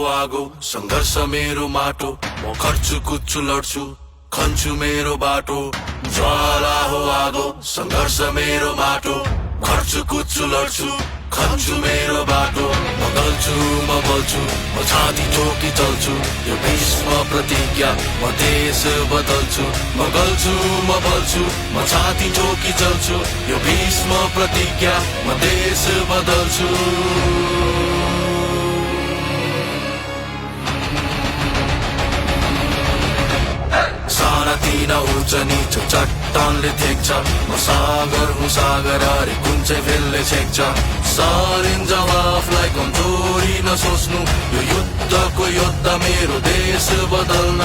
आगो संघर्ष मेरो माटो म खर्छु कुच्छु लड्छु खन्छु मेरो बाटो ज्वाला हो आगो संघर्ष मेरो माटो खर्छु कुच्छु लड्छु खन्छु मेरो बाटो म गल्छु म बोल्छु म छाती ठोकी चल्छु यो भीष्म प्रतिज्ञा म देश बदल्छु म गल्छु म बोल्छु म छाती ठोकी चल्छु यो भीष्म प्रतिज्ञा म देश बदल्छु सानातिना उच्च नीच चट्टानले थेक्छ म सागर हुँ सागर अरे कुन चाहिँ फेलले छेक्छ सारिन्छ आफूलाई कमजोरी नसोच्नु यो युद्धको योद्धा मेरो देश बदल्न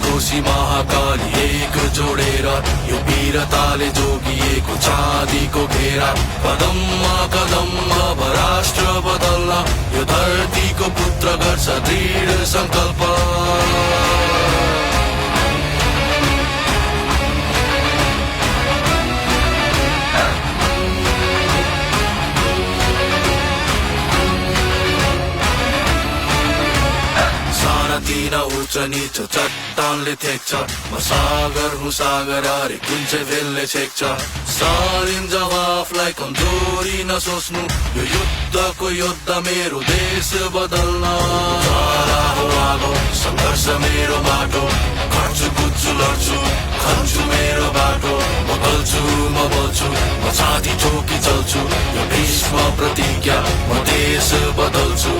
कोशी महाकाली एक जोडेर यो वीरताले जोगिएको चाँदीको घेरा कदममा कदम अब राष्ट्र बदल्न यो धरतीको पुत्र गर्छ दृढ संकल्प सानातिना उच्च नीच चट्टानले थेक्छ म सागर हुँ सागर अरे कुन चाहिँ फेलले छेक्छ सारिन्छ आफूलाई कमजोरी नसोच्नु यो युद्धको योद्धा मेरो देश बदल्न ज्वाला हो आगो संघर्ष मेरो बाटो खर्छु कुच्छु लड्छु खन्छु मेरो बाटो म गल्छु म बोल्छु म छाती ठोकी चल्छु यो भीष्म प्रतिज्ञा म देश बदल्छु